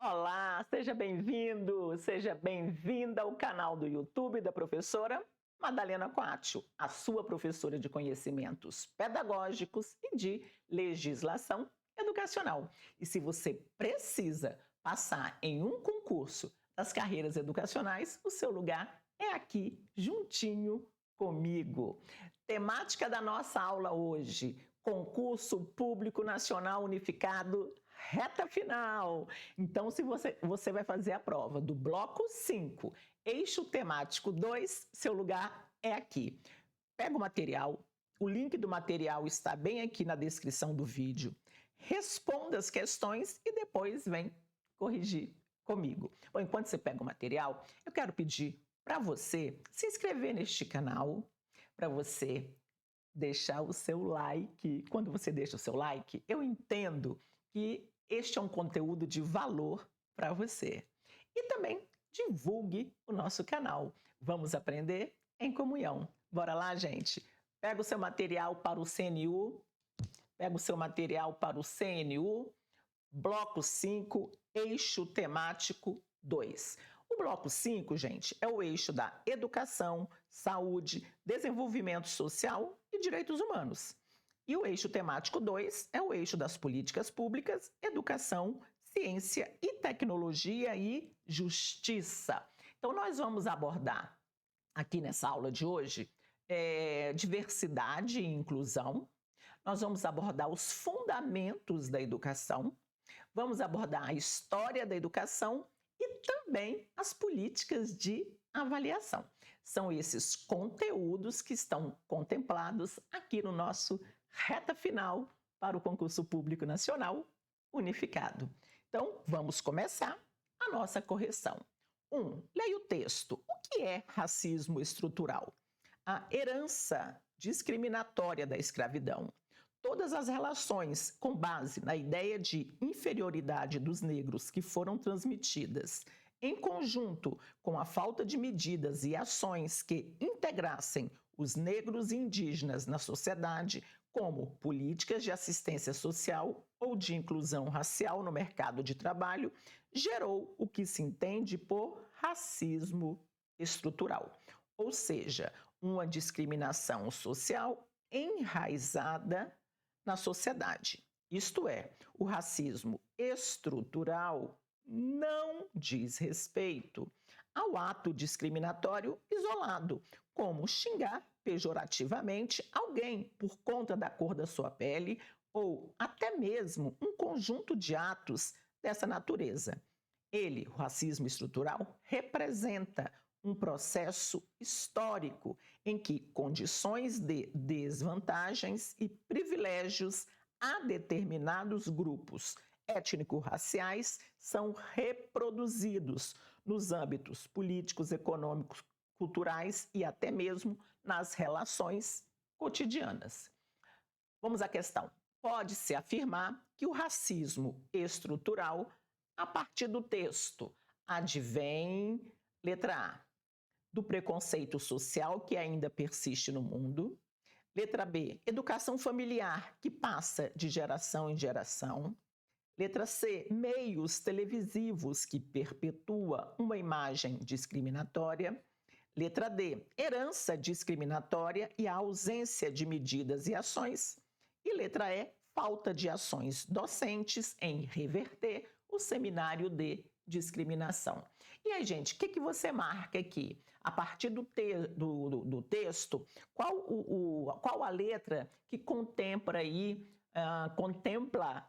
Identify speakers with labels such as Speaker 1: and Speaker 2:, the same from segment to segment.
Speaker 1: Olá, seja bem-vindo, seja bem-vinda ao canal do YouTube da professora Madalena Coatio, a sua professora de conhecimentos pedagógicos e de legislação educacional. E se você precisa passar em um concurso das carreiras educacionais, o seu lugar é aqui, juntinho comigo. Temática da nossa aula hoje: Concurso Público Nacional Unificado, reta final. Então, se você vai fazer a prova do bloco 5, eixo temático 2, seu lugar é aqui. Pega o material, o link do material está bem aqui na descrição do vídeo. Responda as questões e depois vem corrigir comigo. Bom, enquanto você pega o material, eu quero pedir para você se inscrever neste canal, para você deixar o seu like. Quando você deixa o seu like, eu entendo que este é um conteúdo de valor para você. E também divulgue o nosso canal. Vamos aprender em comunhão. Bora lá, gente? Pega o seu material para o CNU, pega o seu material para o CNU, bloco 5, eixo temático 2. O bloco 5, gente, é o eixo da educação, saúde, desenvolvimento social e direitos humanos. E o eixo temático 2 é o eixo das políticas públicas, educação, ciência e tecnologia e justiça. Então, nós vamos abordar aqui nessa aula de hoje diversidade e inclusão. Nós vamos abordar os fundamentos da educação, vamos abordar a história da educação e também as políticas de avaliação. São esses conteúdos que estão contemplados aqui no nosso reta final para o Concurso Público Nacional Unificado. Então, vamos começar a nossa correção. 1. Leia o texto. O que é racismo estrutural? A herança discriminatória da escravidão. Todas as relações com base na ideia de inferioridade dos negros que foram transmitidas, em conjunto com a falta de medidas e ações que integrassem os negros e indígenas na sociedade, como políticas de assistência social ou de inclusão racial no mercado de trabalho, gerou o que se entende por racismo estrutural, ou seja, uma discriminação social enraizada na sociedade. Isto é, o racismo estrutural não diz respeito ao ato discriminatório isolado, como xingar pejorativamente alguém por conta da cor da sua pele ou até mesmo um conjunto de atos dessa natureza. Ele, o racismo estrutural, representa um processo histórico em que condições de desvantagens e privilégios a determinados grupos étnico-raciais são reproduzidos nos âmbitos políticos, econômicos, culturais e até mesmo nas relações cotidianas. Vamos à questão. Pode-se afirmar que o racismo estrutural, a partir do texto, advém, letra A, do preconceito social que ainda persiste no mundo. Letra B, educação familiar que passa de geração em geração. Letra C, meios televisivos que perpetua uma imagem discriminatória. Letra D, herança discriminatória e a ausência de medidas e ações. E letra E, falta de ações docentes em reverter o seminário de discriminação. E aí, gente, o que você marca aqui? A partir do texto, qual a letra que contempla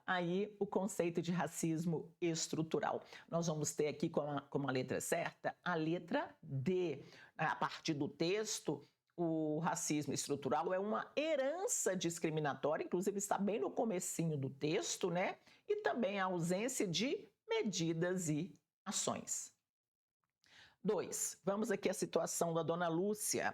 Speaker 1: aí o conceito de racismo estrutural? Nós vamos ter aqui como a letra certa a letra D. A partir do texto, o racismo estrutural é uma herança discriminatória, inclusive está bem no comecinho do texto, né? E também a ausência de medidas e ações. 2. Vamos aqui à situação da Dona Lúcia.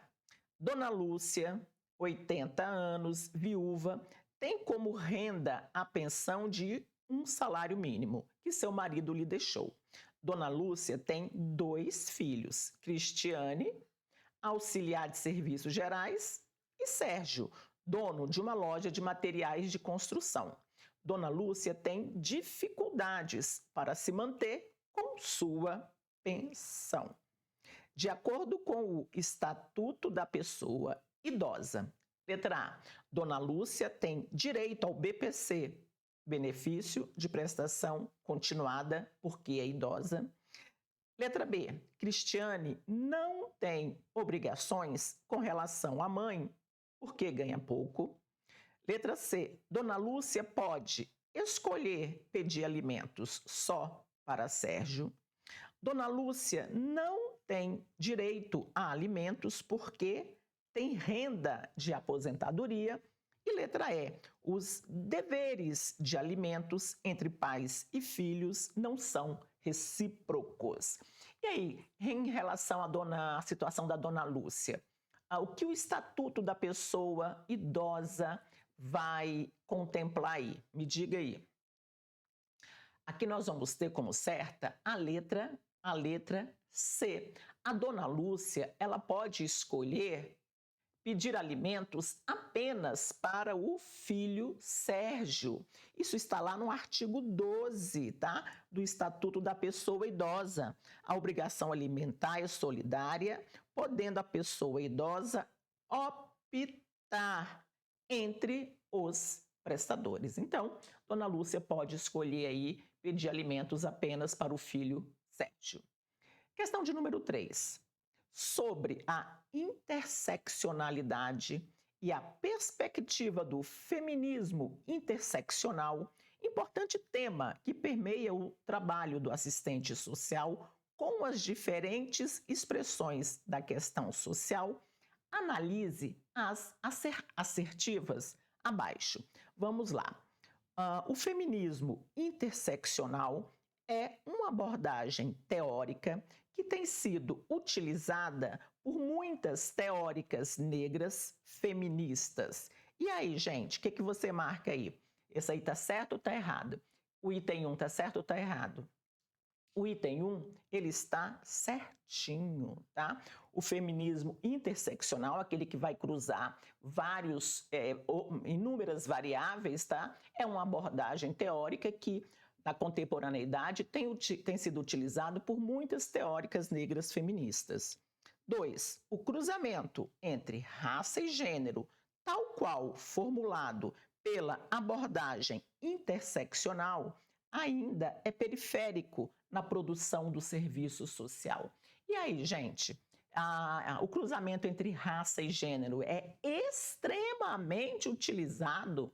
Speaker 1: Dona Lúcia, 80 anos, viúva, tem como renda a pensão de um salário mínimo que seu marido lhe deixou. Dona Lúcia tem 2 filhos, Cristiane, auxiliar de serviços gerais, e Sérgio, dono de uma loja de materiais de construção. Dona Lúcia tem dificuldades para se manter com sua pensão. De acordo com o Estatuto da Pessoa Idosa. Letra A. Dona Lúcia tem direito ao BPC, benefício de prestação continuada, porque é idosa. Letra B. Cristiane não tem obrigações com relação à mãe, porque ganha pouco. Letra C. Dona Lúcia pode escolher pedir alimentos só para Sérgio. Dona Lúcia não tem direito a alimentos porque tem renda de aposentadoria. E letra E. Os deveres de alimentos entre pais e filhos não são recíprocos. E aí, em relação à situação da Dona Lúcia, o que o Estatuto da Pessoa Idosa vai contemplar aí? Me diga aí. Aqui nós vamos ter como certa a letra C. A Dona Lúcia, ela pode escolher pedir alimentos apenas para o filho Sérgio. Isso está lá no artigo 12, tá? Do Estatuto da Pessoa Idosa. A obrigação alimentar é solidária, podendo a pessoa idosa optar entre os prestadores. Então, Dona Lúcia pode escolher aí pedir alimentos apenas para o filho Sérgio. Questão de número 3. Sobre a interseccionalidade e a perspectiva do feminismo interseccional, importante tema que permeia o trabalho do assistente social com as diferentes expressões da questão social, analise as assertivas abaixo. Vamos lá. O feminismo interseccional é uma abordagem teórica que tem sido utilizada por muitas teóricas negras feministas. E aí, gente, o que você marca aí? Esse aí está certo ou está errado? O item 1 está certo ou está errado? O item 1, ele está certinho, tá? O feminismo interseccional, aquele que vai cruzar inúmeras variáveis, tá? É uma abordagem teórica que, na contemporaneidade, tem sido utilizado por muitas teóricas negras feministas. 2. O cruzamento entre raça e gênero, tal qual formulado pela abordagem interseccional, ainda é periférico na produção do serviço social. E aí, gente, o cruzamento entre raça e gênero é extremamente utilizado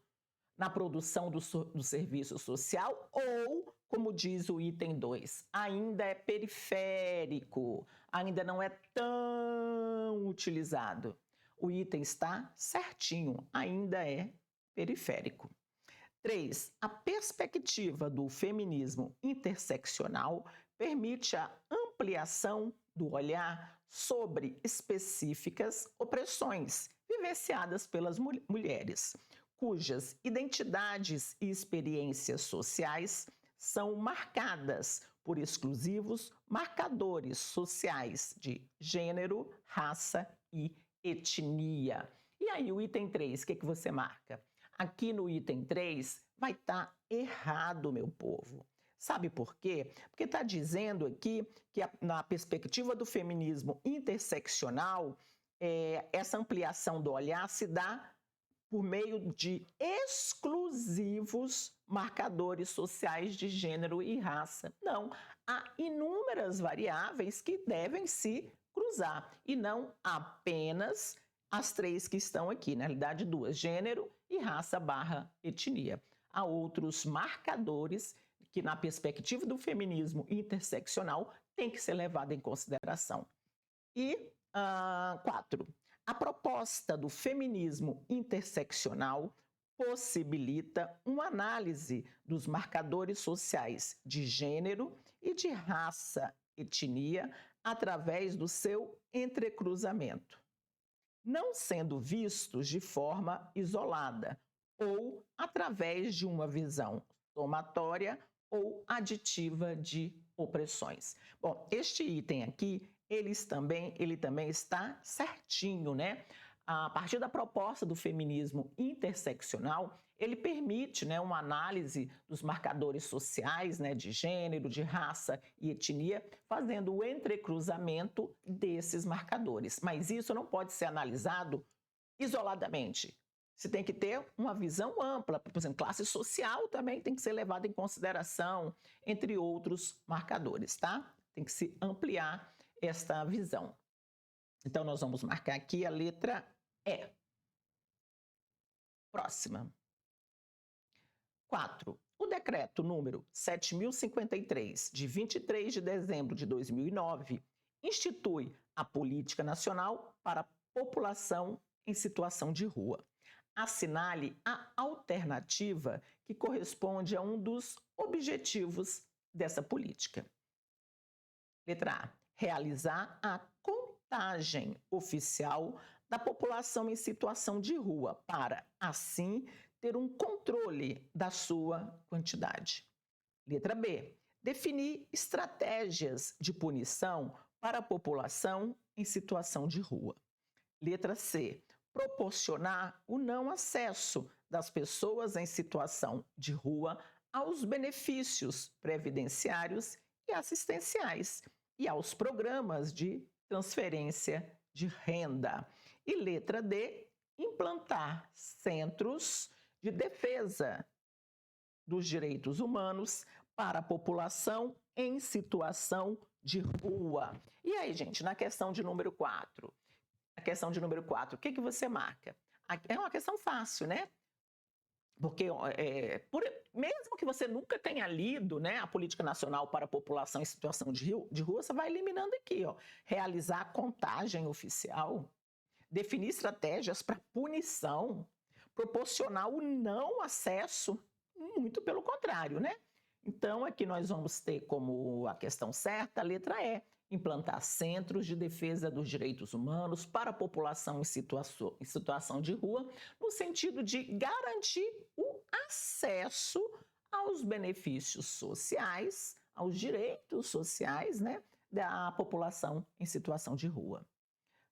Speaker 1: na produção do serviço social ou, como diz o item 2, ainda é periférico, ainda não é tão utilizado. O item está certinho, ainda é periférico. 3. A perspectiva do feminismo interseccional permite a ampliação do olhar sobre específicas opressões vivenciadas pelas mulheres, cujas identidades e experiências sociais são marcadas por exclusivos marcadores sociais de gênero, raça e etnia. E aí, o item 3, o que você marca? Aqui no item 3 vai estar errado, meu povo. Sabe por quê? Porque está dizendo aqui que na perspectiva do feminismo interseccional, essa ampliação do olhar se dá por meio de exclusivos marcadores sociais de gênero e raça. Não, há inúmeras variáveis que devem se cruzar e não apenas as 3 que estão aqui, na realidade 2, gênero e raça / etnia. Há outros marcadores que, na perspectiva do feminismo interseccional, tem que ser levado em consideração. E 4. A proposta do feminismo interseccional possibilita uma análise dos marcadores sociais de gênero e de raça, etnia, através do seu entrecruzamento, não sendo vistos de forma isolada ou através de uma visão somatória ou aditiva de opressões. Bom, este item aqui, ele também está certinho, né? A partir da proposta do feminismo interseccional, Ele permite, né, uma análise dos marcadores sociais, né, de gênero, de raça e etnia, fazendo o entrecruzamento desses marcadores. Mas isso não pode ser analisado isoladamente. Você tem que ter uma visão ampla, por exemplo, classe social também tem que ser levada em consideração, entre outros marcadores, tá? Tem que se ampliar esta visão. Então, nós vamos marcar aqui a letra E. Próxima. 4. O decreto número 7.053, de 23 de dezembro de 2009, institui a Política Nacional para a População em Situação de Rua. Assinale a alternativa que corresponde a um dos objetivos dessa política. Letra A. Realizar a contagem oficial da população em situação de rua, para, assim, ter um controle da sua quantidade. Letra B. Definir estratégias de punição para a população em situação de rua. Letra C. Proporcionar o não acesso das pessoas em situação de rua aos benefícios previdenciários e assistenciais e aos programas de transferência de renda. E letra D. Implantar centros de defesa dos direitos humanos para a população em situação de rua. E aí, gente, na questão de número 4? A questão de número 4, o que você marca? É uma questão fácil, né? Porque mesmo que você nunca tenha lido, né, a Política Nacional para a População em Situação de Rua, você vai eliminando aqui, ó, realizar a contagem oficial, definir estratégias para punição, proporcionar o não acesso, muito pelo contrário, né? Então, aqui nós vamos ter como a questão certa a letra E, implantar centros de defesa dos direitos humanos para a população em situação de rua, no sentido de garantir o acesso aos benefícios sociais, aos direitos sociais, né, da população em situação de rua.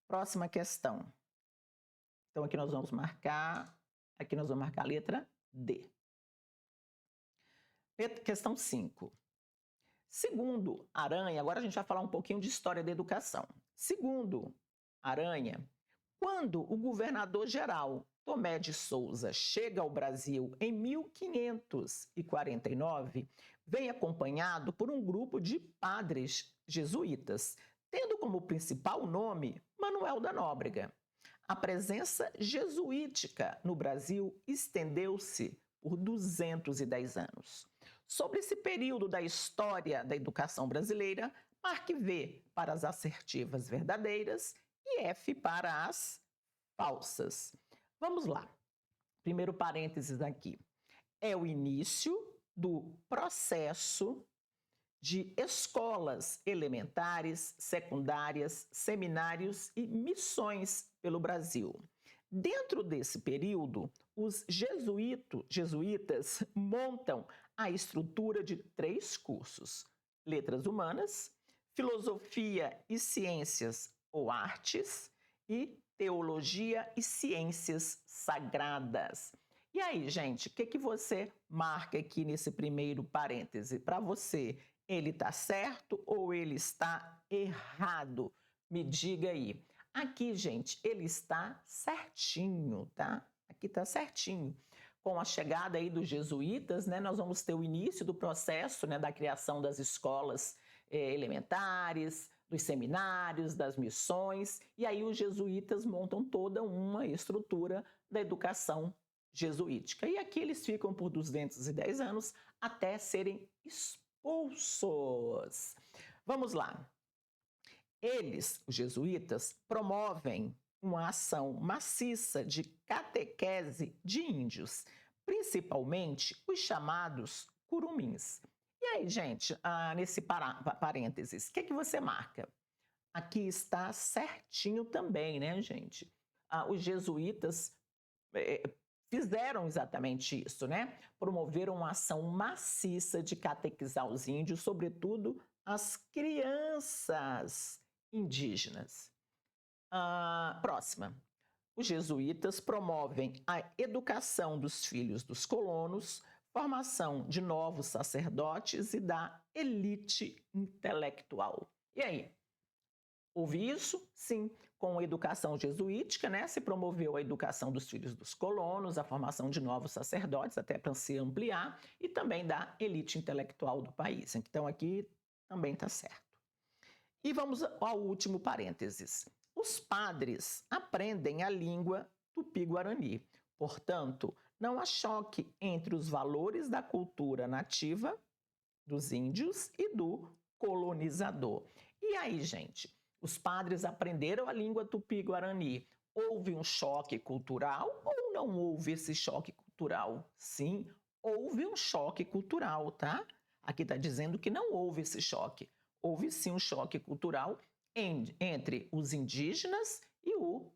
Speaker 1: Próxima questão. Então, aqui nós vamos marcar a letra D. Questão 5. Segundo Aranha, agora a gente vai falar um pouquinho de história da educação. Segundo Aranha, quando o governador-geral Tomé de Souza chega ao Brasil em 1549, vem acompanhado por um grupo de padres jesuítas, tendo como principal nome Manuel da Nóbrega. A presença jesuítica no Brasil estendeu-se por 210 anos. Sobre esse período da história da educação brasileira, marque V para as assertivas verdadeiras e F para as falsas. Vamos lá. Primeiro parênteses aqui. É o início do processo de escolas elementares, secundárias, seminários e missões pelo Brasil. Dentro desse período, os jesuítas montam a estrutura de 3 cursos: Letras Humanas, Filosofia e Ciências ou Artes e Teologia e Ciências Sagradas. E aí, gente, o que você marca aqui nesse primeiro parêntese? Para você, ele está certo ou ele está errado? Me diga aí. Aqui, gente, ele está certinho, tá? Aqui está certinho. Com a chegada aí dos jesuítas, né, nós vamos ter o início do processo, né, da criação das escolas elementares, dos seminários, das missões, e aí os jesuítas montam toda uma estrutura da educação jesuítica. E aqui eles ficam por 210 anos até serem expulsos. Vamos lá. Eles, os jesuítas, promovem uma ação maciça de catequese de índios, principalmente os chamados curumins. E aí, gente, nesse parênteses, o que você marca? Aqui está certinho também, né, gente? Os jesuítas fizeram exatamente isso, né? Promoveram uma ação maciça de catequizar os índios, sobretudo as crianças indígenas. Próxima. Os jesuítas promovem a educação dos filhos dos colonos, formação de novos sacerdotes e da elite intelectual. E aí? Houve isso? Sim. Com a educação jesuítica, né, se promoveu a educação dos filhos dos colonos, a formação de novos sacerdotes, até para se ampliar, e também da elite intelectual do país. Então, aqui também está certo. E vamos ao último parênteses. Os padres aprendem a língua tupi-guarani. Portanto, não há choque entre os valores da cultura nativa dos índios e do colonizador. E aí, gente? Os padres aprenderam a língua tupi-guarani. Houve um choque cultural ou não houve esse choque cultural? Sim, houve um choque cultural, tá? Aqui está dizendo que não houve esse choque. Houve sim um choque cultural entre os indígenas e o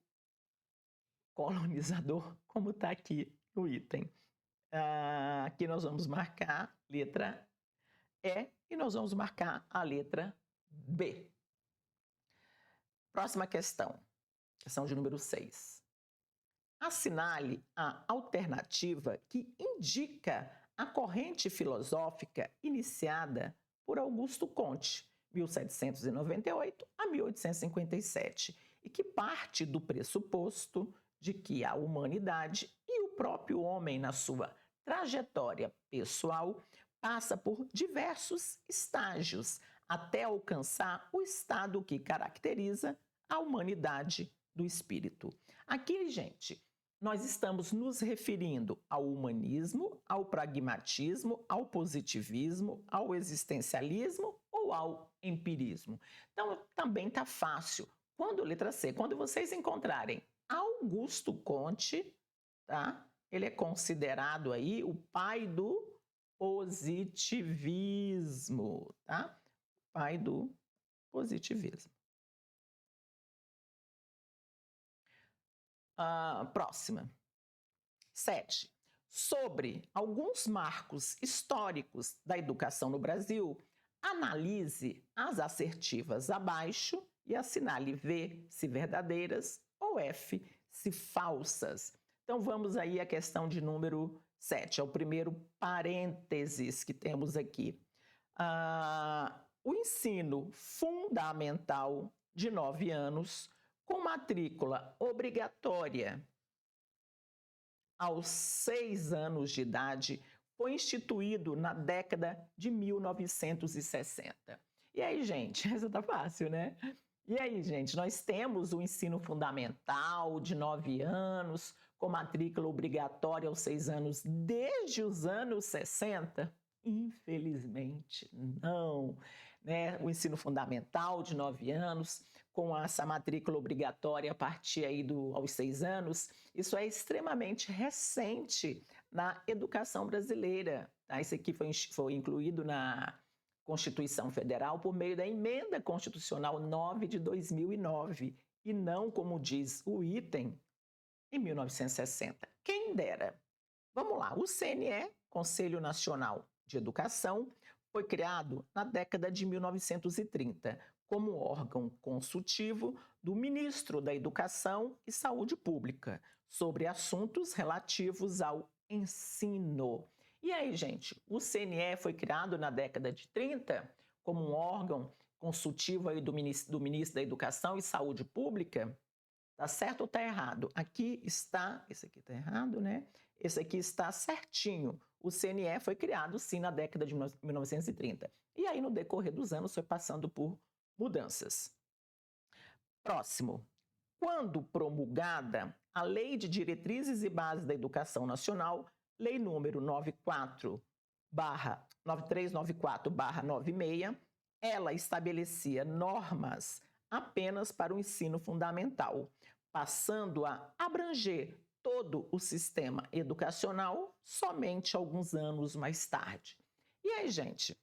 Speaker 1: colonizador, como está aqui no item. Aqui nós vamos marcar letra E e nós vamos marcar a letra B. Próxima questão de número 6. Assinale a alternativa que indica a corrente filosófica iniciada por Augusto Comte, 1798 a 1857, e que parte do pressuposto de que a humanidade e o próprio homem, na sua trajetória pessoal, passa por diversos estágios até alcançar o estado que caracteriza a humanidade do espírito. Aqui, gente, nós estamos nos referindo ao humanismo, ao pragmatismo, ao positivismo, ao existencialismo ou ao empirismo. Então, também está fácil. Letra C, quando vocês encontrarem Augusto Comte, tá? Ele é considerado aí o pai do positivismo, tá? Pai do positivismo. Próxima. 7. Sobre alguns marcos históricos da educação no Brasil, analise as assertivas abaixo e assinale V se verdadeiras ou F se falsas. Então vamos aí à questão de número 7, é o primeiro parênteses que temos aqui. O ensino fundamental de 9 anos, com matrícula obrigatória aos 6 anos de idade, foi instituído na década de 1960. E aí, gente, essa tá fácil, né? E aí, gente, nós temos o ensino fundamental de 9 anos, com matrícula obrigatória aos 6 anos desde os anos 60? Infelizmente, não. Né? O ensino fundamental de 9 anos, com essa matrícula obrigatória a partir aí aos 6 anos, isso é extremamente recente na educação brasileira. Tá? Isso aqui foi incluído na Constituição Federal por meio da Emenda Constitucional 9 de 2009, e não, como diz o item, em 1960. Quem dera. Vamos lá, o CNE, Conselho Nacional de Educação, foi criado na década de 1930 como órgão consultivo do Ministro da Educação e Saúde Pública sobre assuntos relativos ao ensino. E aí, gente, o CNE foi criado na década de 30 como um órgão consultivo aí do Ministro da Educação e Saúde Pública? Tá certo ou tá errado? Aqui está, esse aqui tá errado, né? Esse aqui está certinho. O CNE foi criado, sim, na década de 1930. E aí, no decorrer dos anos, foi passando por mudanças. Próximo. Quando promulgada a Lei de Diretrizes e Bases da Educação Nacional, Lei número 9394/96, ela estabelecia normas apenas para o ensino fundamental, passando a abranger todo o sistema educacional somente alguns anos mais tarde. E aí, gente,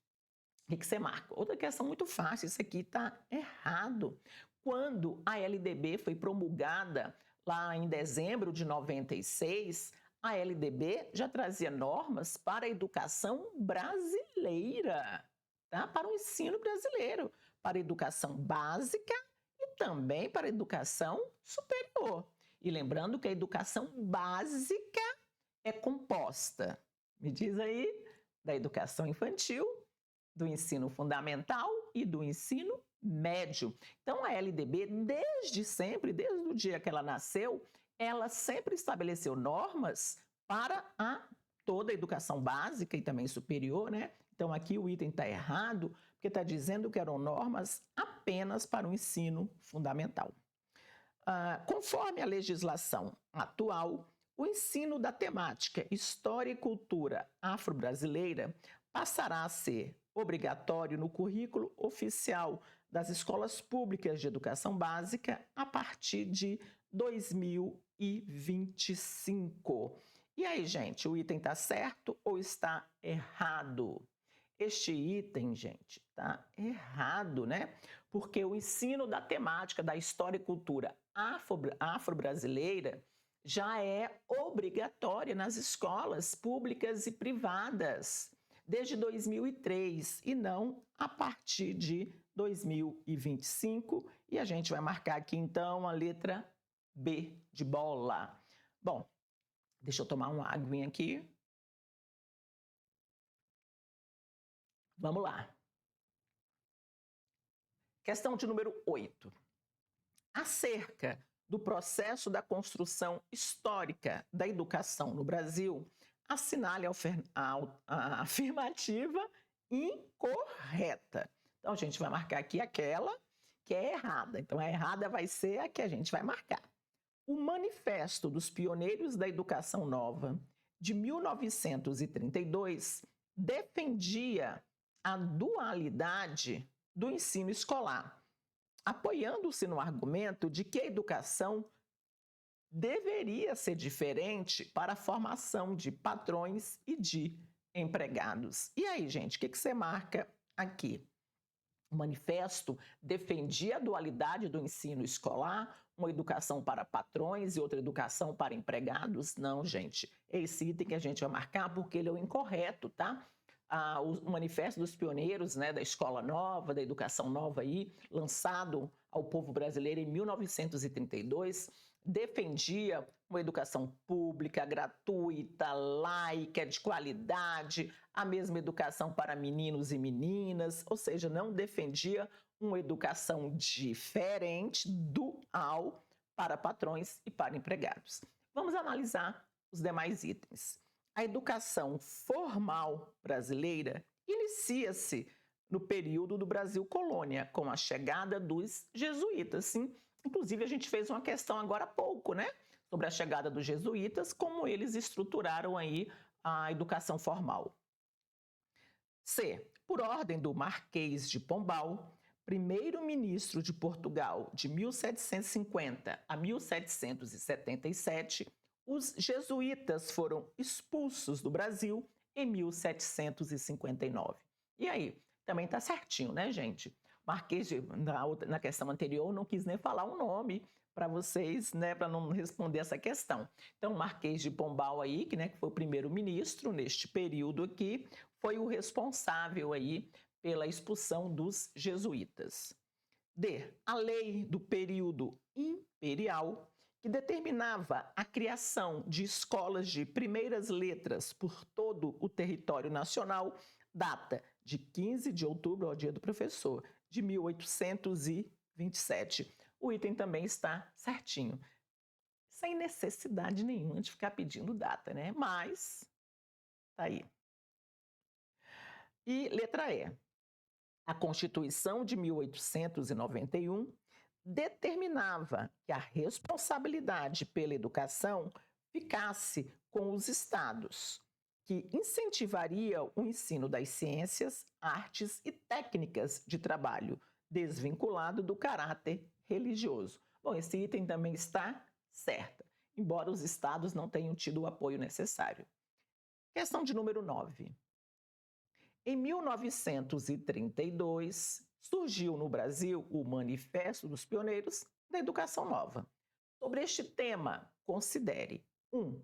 Speaker 1: o que você marca? Outra questão muito fácil, isso aqui está errado. Quando a LDB foi promulgada lá em dezembro de 96, a LDB já trazia normas para a educação brasileira, tá? Para o ensino brasileiro, para a educação básica e também para a educação superior. E lembrando que a educação básica é composta, me diz aí, da educação infantil, do ensino fundamental e do ensino médio. Então, a LDB, desde sempre, desde o dia que ela nasceu, ela sempre estabeleceu normas para toda a educação básica e também superior, né? Então, aqui o item está errado, porque está dizendo que eram normas apenas para o ensino fundamental. Conforme a legislação atual, o ensino da temática História e Cultura Afro-Brasileira passará a ser obrigatório no currículo oficial das escolas públicas de educação básica a partir de 2025. E aí, gente, o item está certo ou está errado? Este item, gente, está errado, né? Porque o ensino da temática da história e cultura afro-brasileira já é obrigatória nas escolas públicas e privadas desde 2003 e não a partir de 2025. E a gente vai marcar aqui, então, a letra B de bola. Bom, deixa eu tomar uma aguinha aqui. Vamos lá. Questão de número 8. Acerca do processo da construção histórica da educação no Brasil, assinale a afirmativa incorreta. Então, a gente vai marcar aqui aquela que é errada. Então, a errada vai ser a que a gente vai marcar. O Manifesto dos Pioneiros da Educação Nova, de 1932, defendia a dualidade do ensino escolar, apoiando-se no argumento de que a educação deveria ser diferente para a formação de patrões e de empregados. E aí, gente, o que você marca aqui? O manifesto defendia a dualidade do ensino escolar, uma educação para patrões e outra educação para empregados? Não, gente. É esse item que a gente vai marcar porque ele é o incorreto, tá? O Manifesto dos Pioneiros, né, da Escola Nova, da Educação Nova, aí, lançado ao povo brasileiro em 1932, defendia uma educação pública, gratuita, laica, de qualidade, a mesma educação para meninos e meninas, ou seja, não defendia uma educação diferente, dual, para patrões e para empregados. Vamos analisar os demais itens. A educação formal brasileira inicia-se no período do Brasil colônia, com a chegada dos jesuítas. Sim, inclusive a gente fez uma questão agora há pouco, né, sobre a chegada dos jesuítas, como eles estruturaram aí a educação formal. C. Por ordem do Marquês de Pombal, primeiro-ministro de Portugal de 1750 a 1777, os jesuítas foram expulsos do Brasil em 1759. E aí, também está certinho, né, gente? Marquês na questão anterior, não quis nem falar o nome para vocês, né, para não responder essa questão. Então, Marquês de Pombal aí, que foi o primeiro-ministro neste período aqui, foi o responsável aí pela expulsão dos jesuítas. D. A lei do período imperial, que determinava a criação de escolas de primeiras letras por todo o território nacional, data de 15 de outubro, ao dia do professor, de 1827. O item também está certinho, sem necessidade nenhuma de ficar pedindo data, né? Mas, tá aí. E letra E. A Constituição de 1891 determinava que a responsabilidade pela educação ficasse com os estados, que incentivaria o ensino das ciências, artes e técnicas de trabalho, desvinculado do caráter religioso. Bom, esse item também está certo, embora os estados não tenham tido o apoio necessário. Questão de número 9. Em 1932, surgiu no Brasil o Manifesto dos Pioneiros da Educação Nova. Sobre este tema, considere 1.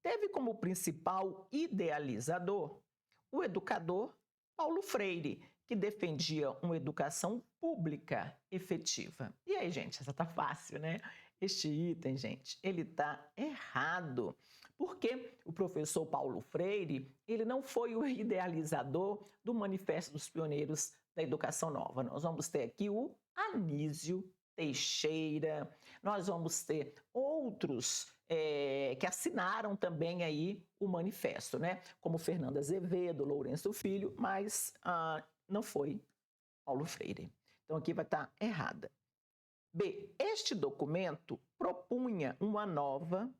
Speaker 1: Teve como principal idealizador o educador Paulo Freire, que defendia uma educação pública efetiva. E aí, gente, essa tá fácil, né? Este item, gente, ele está errado, porque o professor Paulo Freire, ele não foi o idealizador do Manifesto dos Pioneiros da Educação Nova. Nós vamos ter aqui o Anísio Teixeira, nós vamos ter outros que assinaram também aí o manifesto, né? Como Fernando Azevedo, Lourenço Filho, mas não foi Paulo Freire. Então aqui vai estar errada. B. Este documento propunha uma nova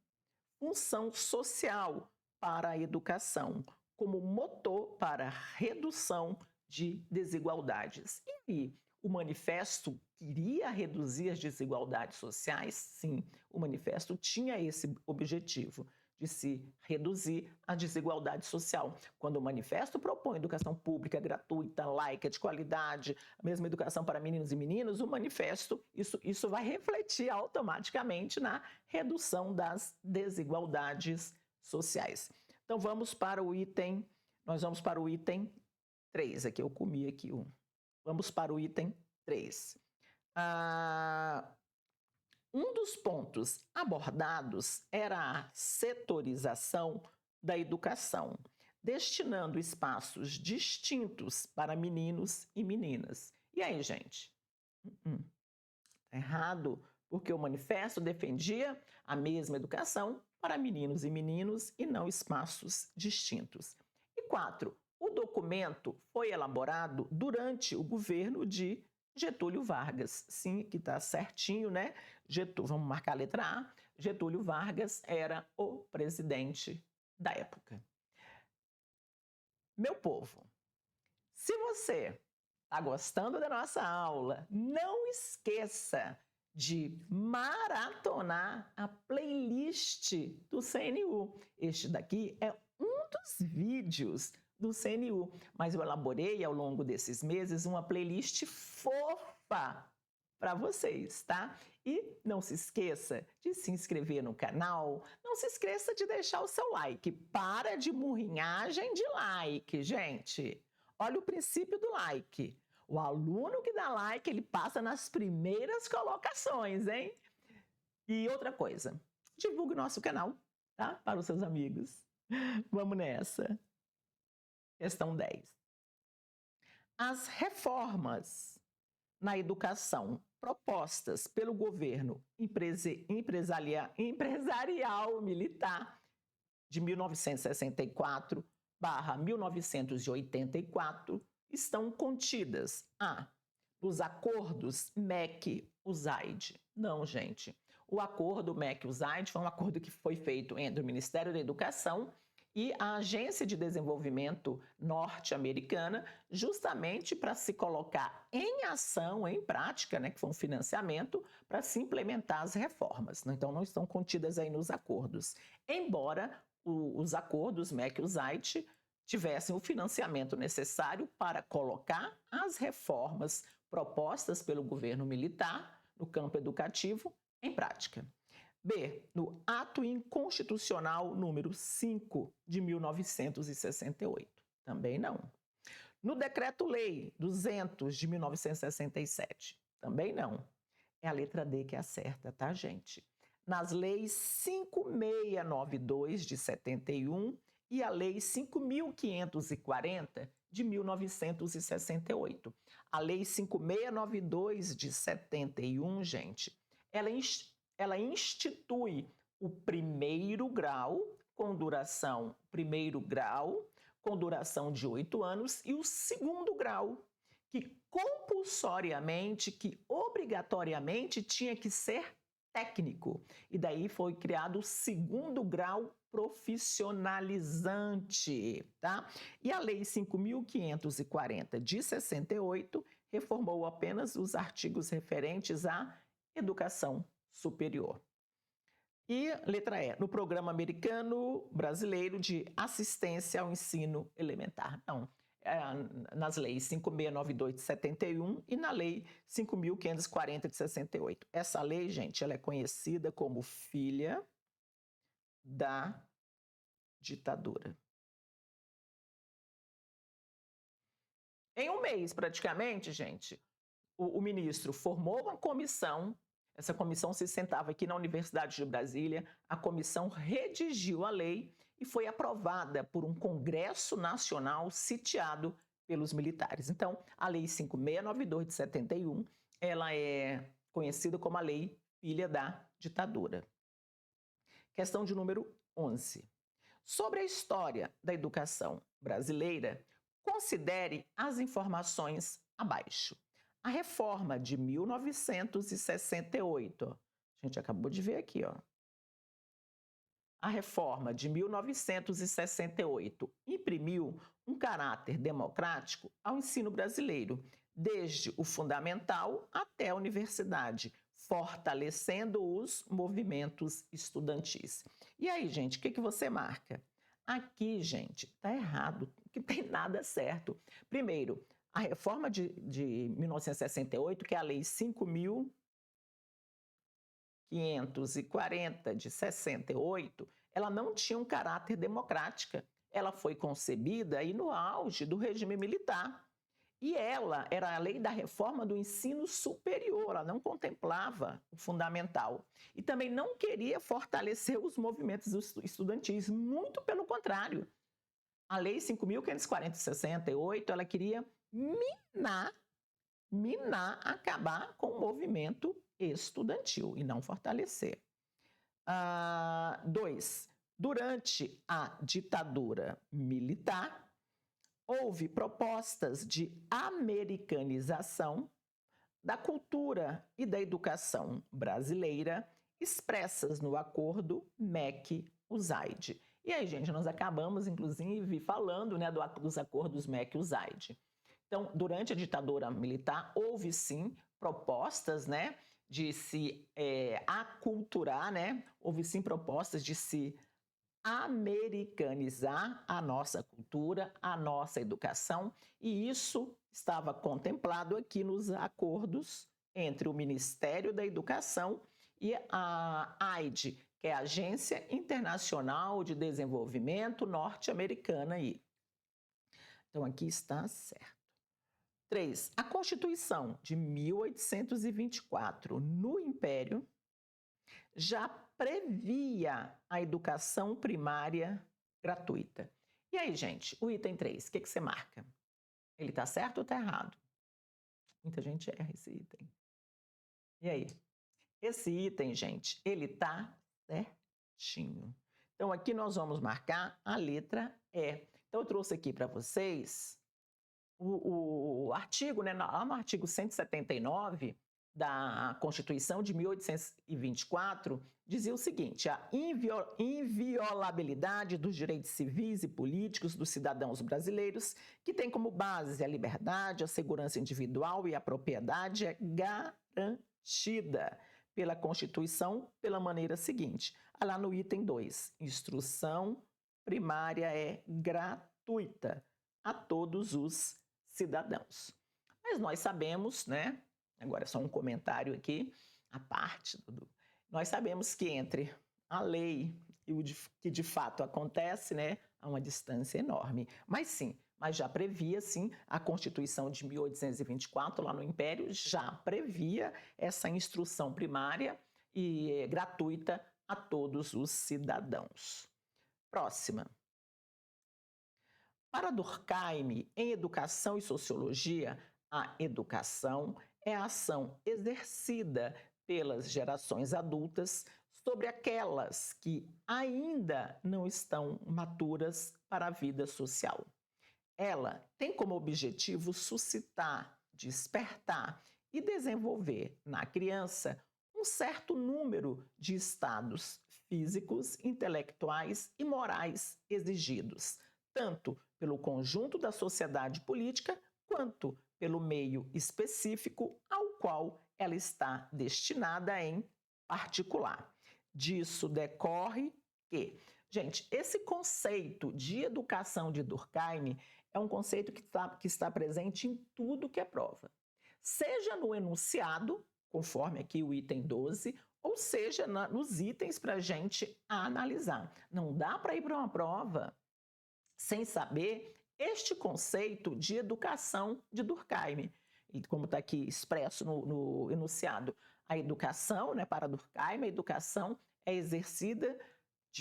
Speaker 1: função social para a educação, como motor para a redução de desigualdades. E o manifesto queria reduzir as desigualdades sociais? Sim, o manifesto tinha esse objetivo de se reduzir a desigualdade social. Quando o manifesto propõe educação pública, gratuita, laica, de qualidade, a mesma educação para meninos e meninas, o manifesto, isso vai refletir automaticamente na redução das desigualdades sociais. Então vamos para o item, nós vamos para o item 3, aqui eu comi aqui um. Vamos para o item 3. Um dos pontos abordados era a setorização da educação, destinando espaços distintos para meninos e meninas. E aí, gente? Errado, porque o manifesto defendia a mesma educação para meninos e não espaços distintos. E 4. O documento foi elaborado durante o governo de Getúlio Vargas. Sim, que está certinho, né? Vamos marcar a letra A. Getúlio Vargas era o presidente da época. Meu povo, se você está gostando da nossa aula, não esqueça de maratonar a playlist do CNU. Este daqui é um dos vídeos do CNU, mas eu elaborei ao longo desses meses uma playlist fofa para vocês, tá? E não se esqueça de se inscrever no canal, não se esqueça de deixar o seu like. Para de murrinhagem de like, gente. Olha o princípio do like. O aluno que dá like, ele passa nas primeiras colocações, hein? E outra coisa, divulgue o nosso canal, tá? Para os seus amigos. Vamos nessa. Questão 10. As reformas na educação propostas pelo governo empresarial militar de 1964/1984 estão contidas nos acordos MEC-USAID. Não, gente. O acordo MEC-USAID foi um acordo que foi feito entre o Ministério da Educação e a Agência de Desenvolvimento norte-americana, justamente para se colocar em ação, em prática, né, que foi um financiamento, para se implementar as reformas. Então, não estão contidas aí nos acordos. Embora os acordos MEC-USAID tivessem o financiamento necessário para colocar as reformas propostas pelo governo militar no campo educativo em prática. B. No Ato Inconstitucional número 5 de 1968. Também não. No Decreto-Lei 200 de 1967. Também não. É a letra D que é a certa, tá, gente? Nas leis 5692 de 71 e a Lei 5.540 de 1968. A Lei 5692 de 71, gente, ela institui o primeiro grau com duração de 8 anos e o segundo grau, que compulsoriamente, que obrigatoriamente tinha que ser técnico. E daí foi criado o segundo grau profissionalizante, tá? E a Lei 5.540 de 68 reformou apenas os artigos referentes à educação superior. E letra E, no Programa Americano Brasileiro de Assistência ao Ensino Elementar. Não, nas leis 5692 de 71 e na lei 5.540 de 68. Essa lei, gente, ela é conhecida como filha da ditadura. Em um mês, praticamente, gente, o ministro formou uma comissão. Essa comissão se sentava aqui na Universidade de Brasília, a comissão redigiu a lei e foi aprovada por um Congresso Nacional sitiado pelos militares. Então, a Lei 5692 de 71, ela é conhecida como a Lei Filha da Ditadura. Questão de número 11. Sobre a história da educação brasileira, considere as informações abaixo. A reforma de 1968, a gente acabou de ver aqui, ó. A reforma de 1968 imprimiu um caráter democrático ao ensino brasileiro, desde o fundamental até a universidade, fortalecendo os movimentos estudantis. E aí, gente, o que você marca? Aqui, gente, está errado, que tem nada certo. Primeiro, a reforma de 1968, que é a Lei 5.540 de 68, ela não tinha um caráter democrático. Ela foi concebida aí no auge do regime militar. E ela era a lei da reforma do ensino superior, ela não contemplava o fundamental. E também não queria fortalecer os movimentos estudantis, muito pelo contrário. A Lei 5.540 de 68, ela queria acabar com o movimento estudantil e não fortalecer. 2. Durante a ditadura militar, houve propostas de americanização da cultura e da educação brasileira expressas no acordo MEC-USAID. E aí, gente, nós acabamos, inclusive, falando, né, dos acordos MEC-USAID. Então, durante a ditadura militar, houve, sim, propostas, né, de se aculturar, né? Houve, sim, propostas de se americanizar a nossa cultura, a nossa educação, e isso estava contemplado aqui nos acordos entre o Ministério da Educação e a AID, que é a Agência Internacional de Desenvolvimento Norte-Americana. Então, aqui está certo. 3. A Constituição de 1824, no Império, já previa a educação primária gratuita. E aí, gente, o item 3, o que você marca? Ele está certo ou está errado? Muita gente erra esse item. E aí? Esse item, gente, ele está certinho. Então, aqui nós vamos marcar a letra E. Então, eu trouxe aqui para vocês o artigo, né, lá no artigo 179 da Constituição de 1824, dizia o seguinte: a inviolabilidade dos direitos civis e políticos dos cidadãos brasileiros, que tem como base a liberdade, a segurança individual e a propriedade, é garantida pela Constituição pela maneira seguinte. Lá no item 2, instrução primária é gratuita a todos os cidadãos. Mas nós sabemos, né? Agora só um comentário aqui, a parte nós sabemos que entre a lei e o que de fato acontece, né, há uma distância enorme. Mas já previa, sim, a Constituição de 1824, lá no Império, já previa essa instrução primária e gratuita a todos os cidadãos. Próxima. Para Durkheim, em Educação e Sociologia, a educação é a ação exercida pelas gerações adultas sobre aquelas que ainda não estão maturas para a vida social. Ela tem como objetivo suscitar, despertar e desenvolver na criança um certo número de estados físicos, intelectuais e morais exigidos, tanto pelo conjunto da sociedade política quanto pelo meio específico ao qual ela está destinada em particular. Disso decorre que, gente, esse conceito de educação de Durkheim é um conceito que está presente em tudo que é prova. Seja no enunciado, conforme aqui o item 12, ou seja nos itens para a gente analisar. Não dá para ir para uma prova sem saber este conceito de educação de Durkheim. como está aqui expresso no enunciado, a educação, né, para Durkheim, a educação é exercida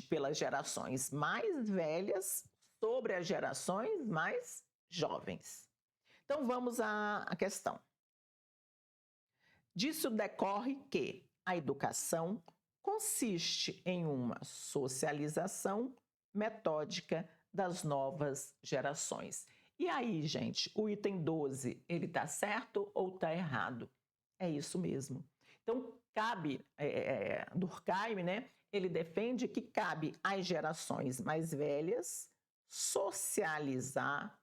Speaker 1: pelas gerações mais velhas sobre as gerações mais jovens. Então vamos à questão. Disso decorre que a educação consiste em uma socialização metódica das novas gerações. E aí, gente, o item 12, ele está certo ou está errado? É isso mesmo. Então, cabe, Durkheim, né, ele defende que cabe às gerações mais velhas socializar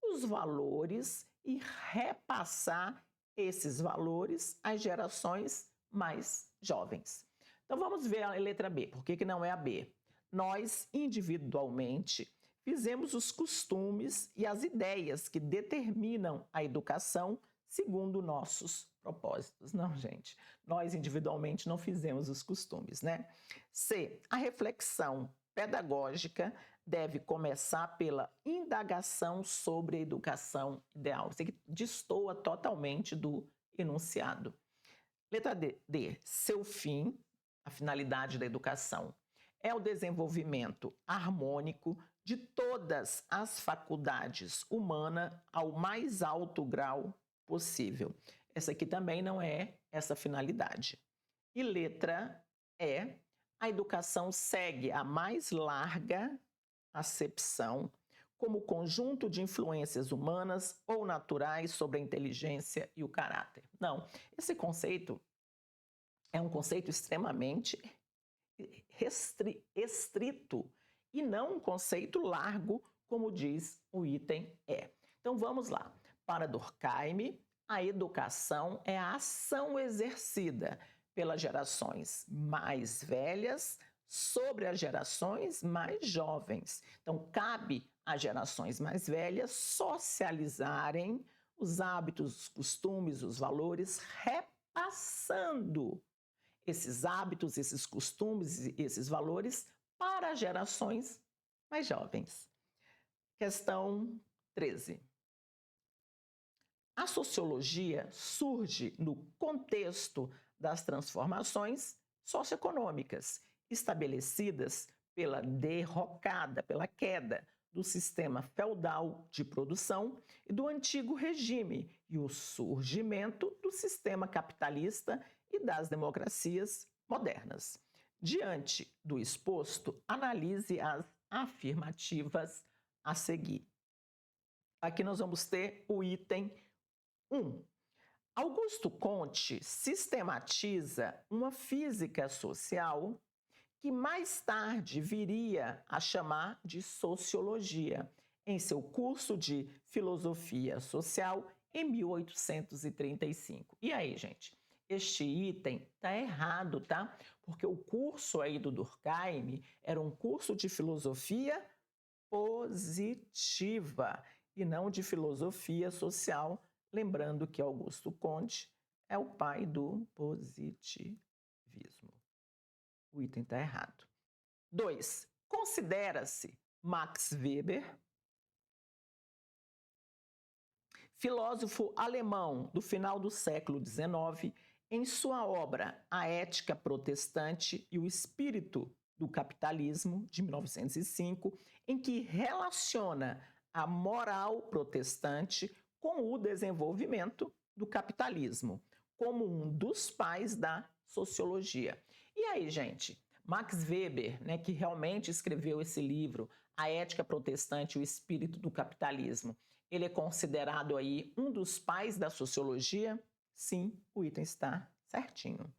Speaker 1: os valores e repassar esses valores às gerações mais jovens. Então vamos ver a letra B. Por que não é a B? Nós, individualmente, fizemos os costumes e as ideias que determinam a educação segundo nossos propósitos. Não, gente, nós individualmente não fizemos os costumes, né? C. A reflexão pedagógica deve começar pela indagação sobre a educação ideal. Isso aqui destoa totalmente do enunciado. Letra D. Seu fim, a finalidade da educação, é o desenvolvimento harmônico de todas as faculdades humanas ao mais alto grau possível. Essa aqui também não é essa finalidade. E letra E. A educação segue a mais larga acepção como conjunto de influências humanas ou naturais sobre a inteligência e o caráter. Não, esse conceito é um conceito extremamente restrito e não um conceito largo, como diz o item E. Então vamos lá. Para Durkheim, a educação é a ação exercida pelas gerações mais velhas sobre as gerações mais jovens. Então, cabe às gerações mais velhas socializarem os hábitos, os costumes, os valores, repassando esses hábitos, esses costumes, esses valores para as gerações mais jovens. Questão 13. A sociologia surge no contexto das transformações socioeconômicas estabelecidas pela derrocada, pela queda do sistema feudal de produção e do antigo regime e o surgimento do sistema capitalista e das democracias modernas. Diante do exposto, analise as afirmativas a seguir. Aqui nós vamos ter o item 1. Augusto Comte sistematiza uma física social que mais tarde viria a chamar de sociologia, em seu curso de filosofia social em 1835. E aí, gente? Este item está errado, tá? Porque o curso aí do Durkheim era um curso de filosofia positiva e não de filosofia social, lembrando que Augusto Comte é o pai do positivismo. O item está errado. 2. Considera-se Max Weber, filósofo alemão do final do século XIX, em sua obra A Ética Protestante e o Espírito do Capitalismo, de 1905, em que relaciona a moral protestante com o desenvolvimento do capitalismo, como um dos pais da sociologia. E aí, gente, Max Weber, né, que realmente escreveu esse livro, A Ética Protestante e o Espírito do Capitalismo, ele é considerado aí um dos pais da sociologia? Sim, o item está certinho.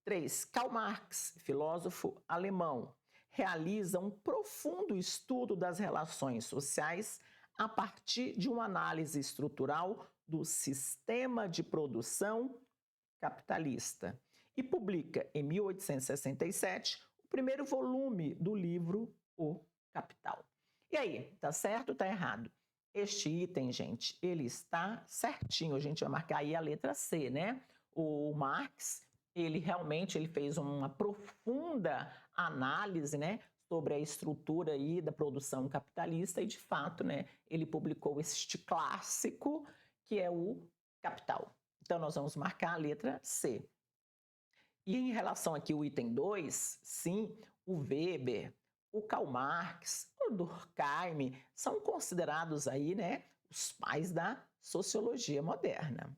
Speaker 1: 3. Karl Marx, filósofo alemão, realiza um profundo estudo das relações sociais a partir de uma análise estrutural do sistema de produção capitalista e publica, em 1867, o primeiro volume do livro O Capital. E aí, tá certo ou tá errado? Este item, gente, ele está certinho. A gente vai marcar aí a letra C, né? O Marx, ele realmente fez uma profunda análise, né, sobre a estrutura aí da produção capitalista e, de fato, né, ele publicou este clássico, que é o capital. Então, nós vamos marcar a letra C. E em relação aqui ao item 2, sim, o Weber, o Karl Marx, o Durkheim são considerados aí, né, os pais da sociologia moderna.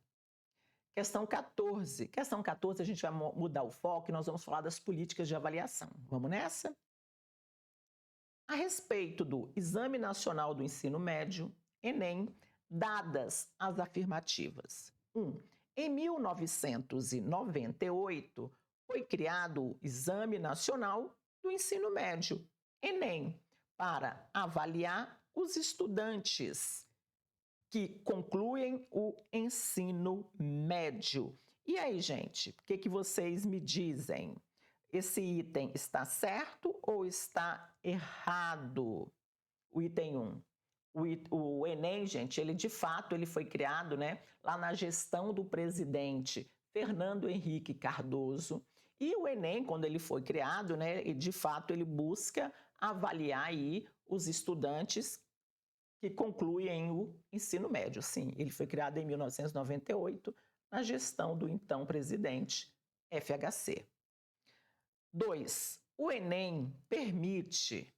Speaker 1: Questão 14. Questão 14, a gente vai mudar o foco e nós vamos falar das políticas de avaliação. Vamos nessa? A respeito do Exame Nacional do Ensino Médio, Enem, dadas as afirmativas. 1. Em 1998, foi criado o Exame Nacional do Ensino Médio, Enem, para avaliar os estudantes que concluem o ensino médio. E aí, gente, o que vocês me dizem? Esse item está certo ou está errado? O item 1. O Enem, gente, ele de fato ele foi criado, né, lá na gestão do presidente Fernando Henrique Cardoso. E o Enem, quando ele foi criado, né, de fato ele busca avaliar aí os estudantes que concluem o ensino médio. Sim, ele foi criado em 1998, na gestão do então presidente FHC. 2. O Enem permite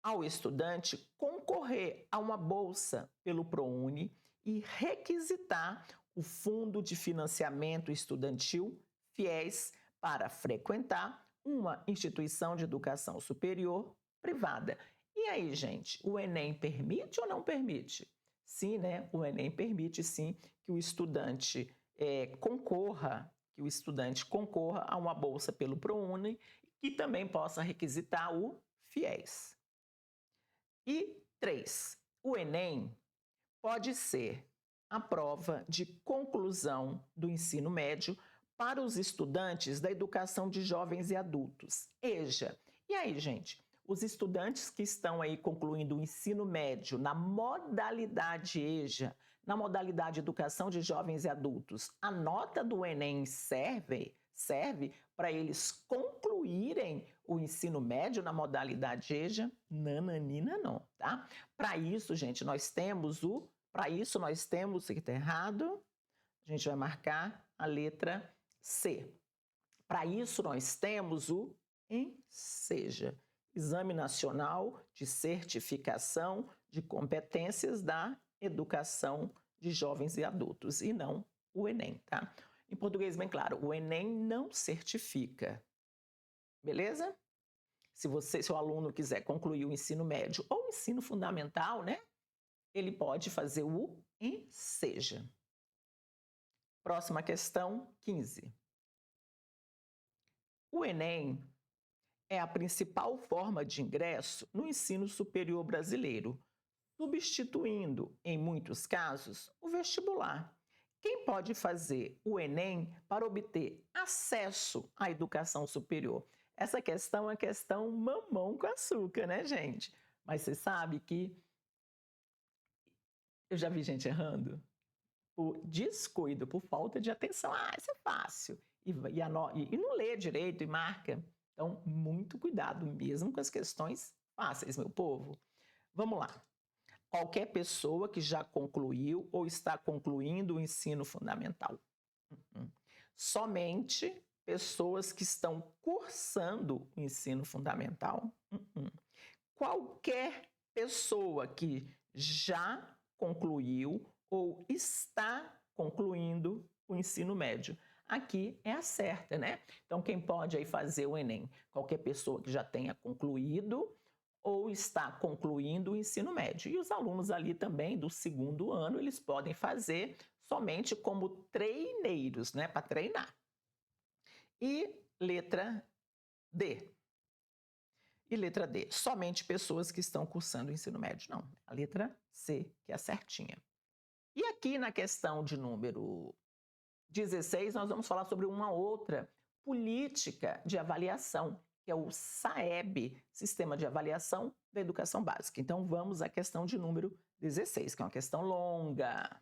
Speaker 1: ao estudante concorrer a uma bolsa pelo ProUni e requisitar o Fundo de Financiamento Estudantil, FIES, para frequentar uma instituição de educação superior privada. E aí, gente, o Enem permite ou não permite? Sim, né? O Enem permite, sim, que o estudante concorra a uma bolsa pelo ProUni e também possa requisitar o FIES. E 3. O Enem pode ser a prova de conclusão do ensino médio para os estudantes da educação de jovens e adultos, EJA. E aí, gente? Os estudantes que estão aí concluindo o ensino médio na modalidade EJA, na modalidade Educação de Jovens e Adultos, a nota do Enem serve para eles concluírem o ensino médio na modalidade EJA? Nananina não, tá? Para isso, gente, nós temos o que está errado, a gente vai marcar a letra C. Para isso, nós temos o ENSEJA, Exame Nacional de Certificação de Competências da Educação de Jovens e Adultos, e não o Enem, tá? Em português bem claro, o Enem não certifica, beleza? Se o aluno quiser concluir o ensino médio ou o ensino fundamental, né? Ele pode fazer o ENSEJA. Próxima questão, 15. O Enem é a principal forma de ingresso no ensino superior brasileiro, substituindo, em muitos casos, o vestibular. Quem pode fazer o Enem para obter acesso à educação superior? Essa questão é questão mamão com açúcar, né, gente? Mas você sabe que eu já vi gente errando por descuido, por falta de atenção. Isso é fácil. E não lê direito e marca. Então, muito cuidado mesmo com as questões fáceis, meu povo. Vamos lá. Qualquer pessoa que já concluiu ou está concluindo o ensino fundamental. Somente pessoas que estão cursando o ensino fundamental. Qualquer pessoa que já concluiu ou está concluindo o ensino médio. Aqui é a certa, né? Então, quem pode aí fazer o Enem? Qualquer pessoa que já tenha concluído ou está concluindo o ensino médio. E os alunos ali também do segundo ano, eles podem fazer somente como treineiros, né? Para treinar. E letra D. Somente pessoas que estão cursando o ensino médio. Não, a letra C, que é a certinha. E aqui na questão de número 16, nós vamos falar sobre uma outra política de avaliação, que é o SAEB, Sistema de Avaliação da Educação Básica. Então, vamos à questão de número 16, que é uma questão longa.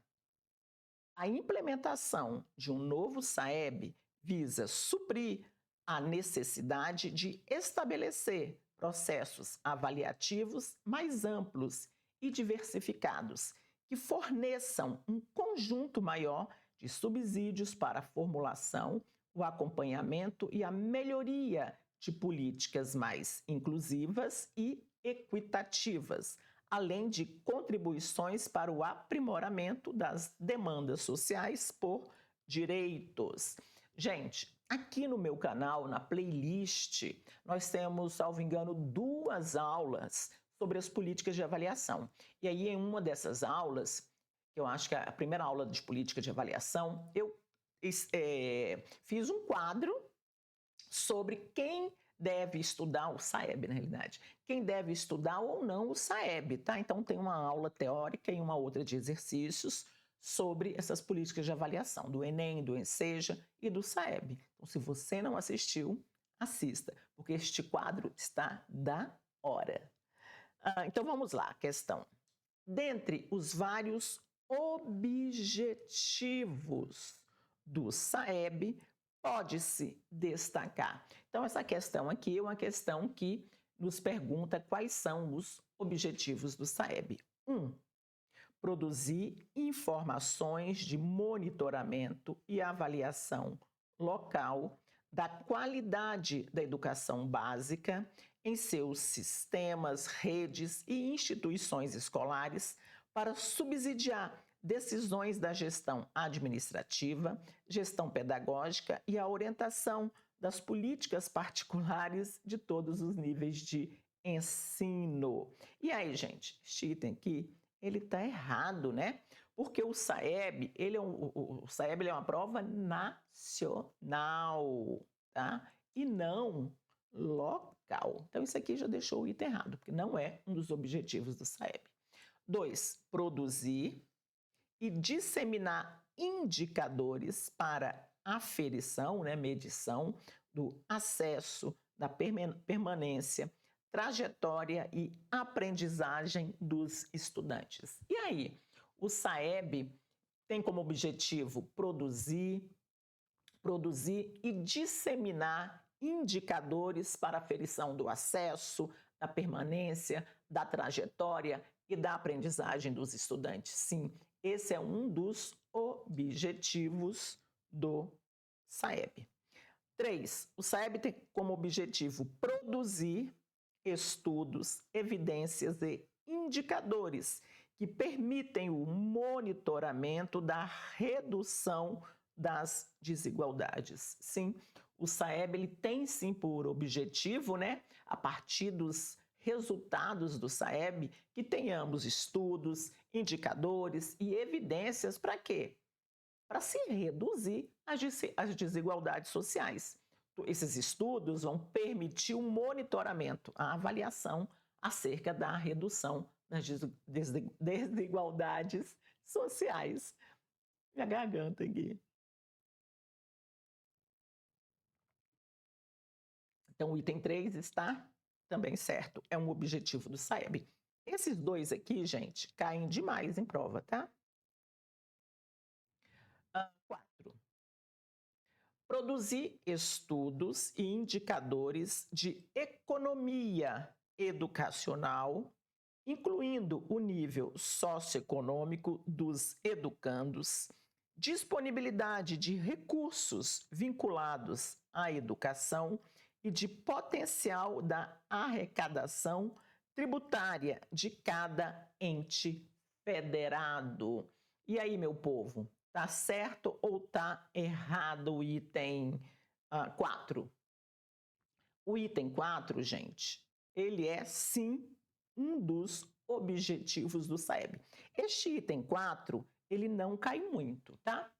Speaker 1: A implementação de um novo SAEB visa suprir a necessidade de estabelecer processos avaliativos mais amplos e diversificados, que forneçam um conjunto maior de subsídios para a formulação, o acompanhamento e a melhoria de políticas mais inclusivas e equitativas, além de contribuições para o aprimoramento das demandas sociais por direitos. Gente, aqui no meu canal, na playlist, nós temos, salvo engano, 2 aulas sobre as políticas de avaliação. E aí, em uma dessas aulas, eu acho que é a primeira aula de política de avaliação, eu fiz um quadro sobre quem deve estudar o SAEB, na realidade. Quem deve estudar ou não o SAEB, tá? Então tem uma aula teórica e uma outra de exercícios sobre essas políticas de avaliação, do Enem, do Enseja e do SAEB. Então, se você não assistiu, assista, porque este quadro está da hora. Então vamos lá, questão. Dentre os vários objetivos do SAEB, pode-se destacar. Então, essa questão aqui é uma questão que nos pergunta quais são os objetivos do SAEB. 1. Produzir informações de monitoramento e avaliação local da qualidade da educação básica em seus sistemas, redes e instituições escolares para subsidiar decisões da gestão administrativa, gestão pedagógica e a orientação das políticas particulares de todos os níveis de ensino. E aí, gente, este item aqui, ele está errado, né? Porque o SAEB, o SAEB é uma prova nacional, tá? E não local. Então, isso aqui já deixou o item errado, porque não é um dos objetivos do SAEB. 2, produzir e disseminar indicadores para aferição, né, medição do acesso, da permanência, trajetória e aprendizagem dos estudantes. E aí, o SAEB tem como objetivo produzir e disseminar indicadores para aferição do acesso, da permanência, da trajetória e da aprendizagem dos estudantes. Sim, esse é um dos objetivos do SAEB. 3. O SAEB tem como objetivo produzir estudos, evidências e indicadores que permitem o monitoramento da redução das desigualdades. Sim, o SAEB ele tem sim por objetivo, né, a partir dos resultados do SAEB, que tenhamos estudos, indicadores e evidências para quê? Para se reduzir as desigualdades sociais. Esses estudos vão permitir o monitoramento, a avaliação acerca da redução das desigualdades sociais. Minha garganta aqui. Então, o item 3 está também certo, é um objetivo do SAEB. Esses 2 aqui, gente, caem demais em prova, tá? 4. Produzir estudos e indicadores de economia educacional, incluindo o nível socioeconômico dos educandos, disponibilidade de recursos vinculados à educação e de potencial da arrecadação tributária de cada ente federado. E aí, meu povo, tá certo ou tá errado o item 4? O item 4, gente, ele é sim um dos objetivos do SAEB. Este item 4, ele não cai muito, tá?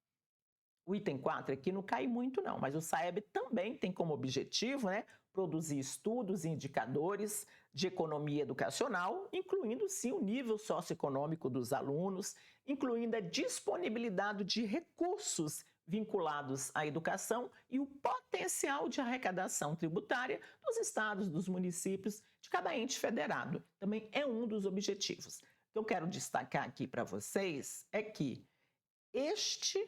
Speaker 1: O item 4 aqui não cai muito não, mas o SAEB também tem como objetivo, né, produzir estudos e indicadores de economia educacional, incluindo sim o nível socioeconômico dos alunos, incluindo a disponibilidade de recursos vinculados à educação e o potencial de arrecadação tributária dos estados, dos municípios, de cada ente federado. Também é um dos objetivos. O que eu quero destacar aqui para vocês é que este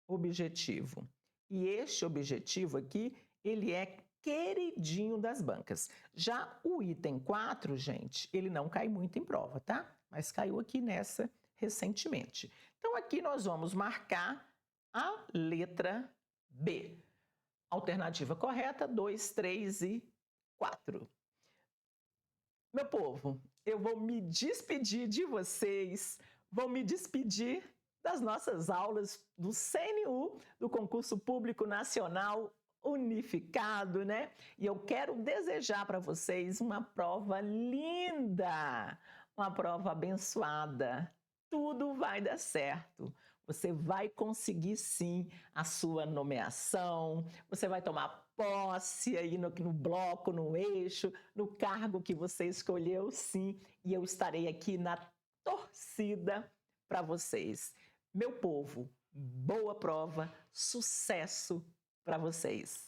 Speaker 1: objetivo e este objetivo aqui, ele é queridinho das bancas. Já o item 4, gente, ele não cai muito em prova, tá? Mas caiu aqui nessa recentemente. Então, aqui nós vamos marcar a letra B. Alternativa correta, 2, 3 e 4. Meu povo, eu vou me despedir de vocês, vou me despedir das nossas aulas do CNU, do Concurso Público Nacional Unificado, né? E eu quero desejar para vocês uma prova linda, uma prova abençoada. Tudo vai dar certo. Você vai conseguir sim a sua nomeação, você vai tomar posse aí no bloco, no eixo, no cargo que você escolheu, sim, e eu estarei aqui na torcida para vocês. Meu povo, boa prova, sucesso para vocês.